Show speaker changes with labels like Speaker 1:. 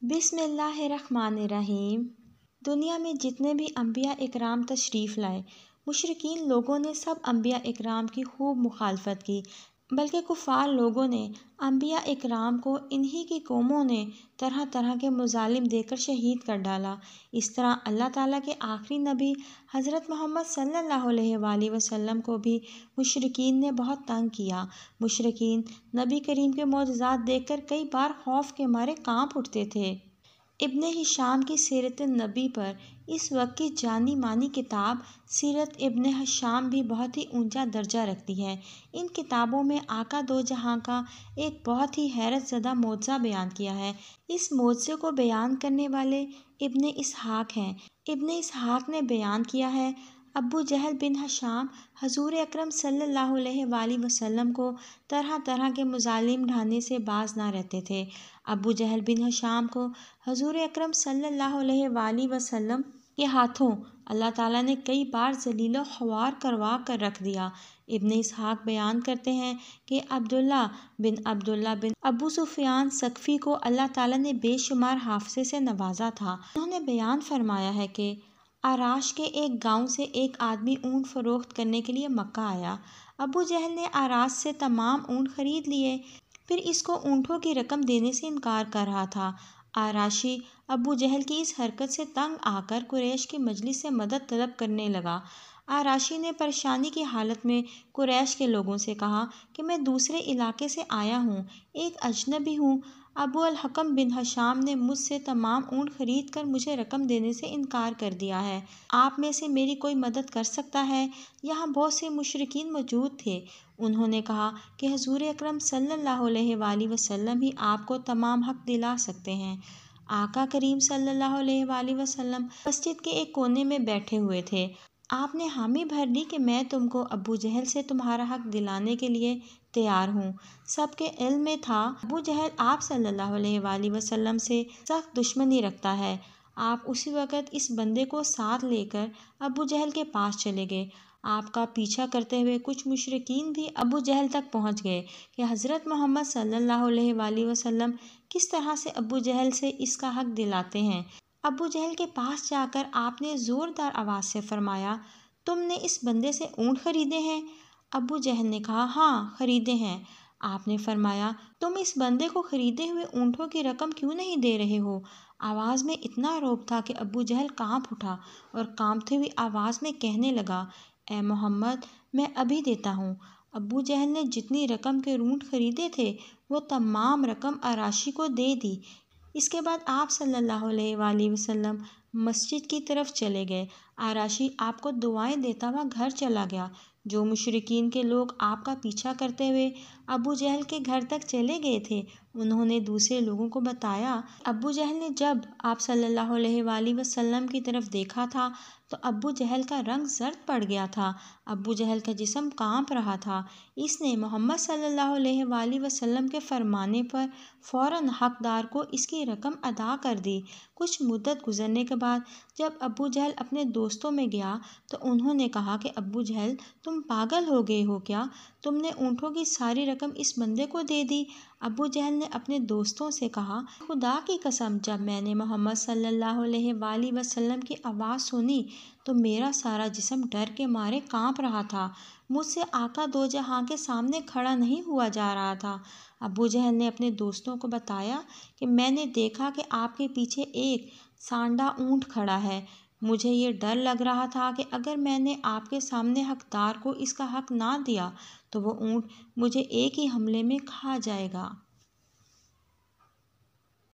Speaker 1: بسم اللہ الرحمن الرحیم۔ دنیا میں جتنے بھی انبیاء اکرام تشریف لائے، مشرکین لوگوں نے سب انبیاء اکرام کی خوب مخالفت کی، بلکہ کفار لوگوں نے انبیاء اکرام کو انہی کی قوموں نے طرح طرح کے مظالم دے کر شہید کر ڈالا۔ اس طرح اللہ تعالیٰ کے آخری نبی حضرت محمد صلی اللہ علیہ وآلہ وسلم کو بھی مشرکین نے بہت تنگ کیا۔ مشرکین نبی کریم کے معجزات دیکھ کر کئی بار خوف کے مارے کانپ اٹھتے تھے۔ ابن ہشام کی سیرت النبی پر اس وقت کی جانی مانی کتاب سیرت ابن ہشام بھی بہت ہی اونچا درجہ رکھتی ہے۔ ان کتابوں میں آقا دو جہاں کا ایک بہت ہی حیرت زدہ معجزہ بیان کیا ہے۔ اس معجزے کو بیان کرنے والے ابن اسحاق ہیں۔ ابن اسحاق نے بیان کیا ہے، ابو جہل بن ہشام حضور اکرم صلی اللہ علیہ وآلہ وسلم کو طرح طرح کے مظالم ڈھانے سے باز نہ رہتے تھے۔ ابو جہل بن ہشام کو حضور اکرم صلی اللہ علیہ وآلہ وسلم کے ہاتھوں اللہ تعالیٰ نے کئی بار ذلیل و خوار کروا کر رکھ دیا۔ ابن اسحاق بیان کرتے ہیں کہ عبداللہ بن ابو سفیان ثقفی کو اللہ تعالیٰ نے بے شمار حافظے سے نوازا تھا۔ انہوں نے بیان فرمایا ہے کہ آراش کے ایک گاؤں سے ایک آدمی اونٹ فروخت کرنے کے لیے مکہ آیا۔ ابو جہل نے آراش سے تمام اونٹ خرید لیے، پھر اس کو اونٹوں کی رقم دینے سے انکار کر رہا تھا۔ آراشی ابو جہل کی اس حرکت سے تنگ آ کر قریش کی مجلس سے مدد طلب کرنے لگا۔ آراشی نے پریشانی کی حالت میں قریش کے لوگوں سے کہا کہ میں دوسرے علاقے سے آیا ہوں، ایک اجنبی ہوں۔ ابو الحکم بن ہشام نے مجھ سے تمام اونٹ خرید کر مجھے رقم دینے سے انکار کر دیا ہے۔ آپ میں سے میری کوئی مدد کر سکتا ہے؟ یہاں بہت سے مشرکین موجود تھے۔ انہوں نے کہا کہ حضور اکرم صلی اللہ علیہ وآلہ وسلم ہی آپ کو تمام حق دلا سکتے ہیں۔ آقا کریم صلی اللہ علیہ وآلہ وسلم مسجد کے ایک کونے میں بیٹھے ہوئے تھے۔ آپ نے حامی بھر لی کہ میں تم کو ابو جہل سے تمہارا حق دلانے کے لیے تیار ہوں۔ سب کے علم میں تھا ابو جہل آپ صلی اللہ علیہ وآلہ وسلم سے سخت دشمنی رکھتا ہے۔ آپ اسی وقت اس بندے کو ساتھ لے کر ابو جہل کے پاس چلے گئے۔ آپ کا پیچھا کرتے ہوئے کچھ مشرکین بھی ابو جہل تک پہنچ گئے کہ حضرت محمد صلی اللہ علیہ وآلہ وسلم کس طرح سے ابو جہل سے اس کا حق دلاتے ہیں۔ ابو جہل کے پاس جا کر آپ نے زوردار آواز سے فرمایا، تم نے اس بندے سے اونٹ خریدے ہیں؟ ابو جہل نے کہا، ہاں خریدے ہیں۔ آپ نے فرمایا، تم اس بندے کو خریدے ہوئے اونٹوں کی رقم کیوں نہیں دے رہے ہو؟ آواز میں اتنا رعب تھا کہ ابو جہل کانپ اٹھا اور کانپتے ہوئی آواز میں کہنے لگا، اے محمد میں ابھی دیتا ہوں۔ ابو جہل نے جتنی رقم کے اونٹ خریدے تھے وہ تمام رقم آراشی کو دے دی۔ اس کے بعد آپ صلی اللہ علیہ وآلہ وسلم مسجد کی طرف چلے گئے۔ آراشی آپ کو دعائیں دیتا ہوا گھر چلا گیا۔ جو مشرکین کے لوگ آپ کا پیچھا کرتے ہوئے ابو جہل کے گھر تک چلے گئے تھے، انہوں نے دوسرے لوگوں کو بتایا۔ ابو جہل نے جب آپ صلی اللہ علیہ وآلہ وسلم کی طرف دیکھا تھا تو ابو جہل کا رنگ زرد پڑ گیا تھا، ابو جہل کا جسم کانپ رہا تھا۔ اس نے محمد صلی اللہ علیہ وآلہ وسلم کے فرمانے پر فوراً حقدار کو اس کی رقم ادا کر دی۔ کچھ مدت گزرنے کے بعد جب ابو جہل اپنے دوستوں میں گیا تو انہوں نے کہا کہ ابو جہل تم پاگل ہو گئے ہو کیا؟ تم نے اونٹوں کی ساری رقم اس بندے کو دے دی۔ ابو جہل نے اپنے دوستوں سے کہا، خدا کی قسم جب میں نے محمد صلی اللہ علیہ وآلہ وسلم کی آواز سنی تو میرا سارا جسم ڈر کے مارے کانپ رہا تھا، مجھ سے آقا دو جہاں کے سامنے کھڑا نہیں ہوا جا رہا تھا۔ ابو جہل نے اپنے دوستوں کو بتایا کہ میں نے دیکھا کہ آپ کے پیچھے ایک سانڈا اونٹ کھڑا ہے، مجھے یہ ڈر لگ رہا تھا کہ اگر میں نے آپ کے سامنے حقدار کو اس کا حق نہ دیا تو وہ اونٹ مجھے ایک ہی حملے میں کھا جائے گا۔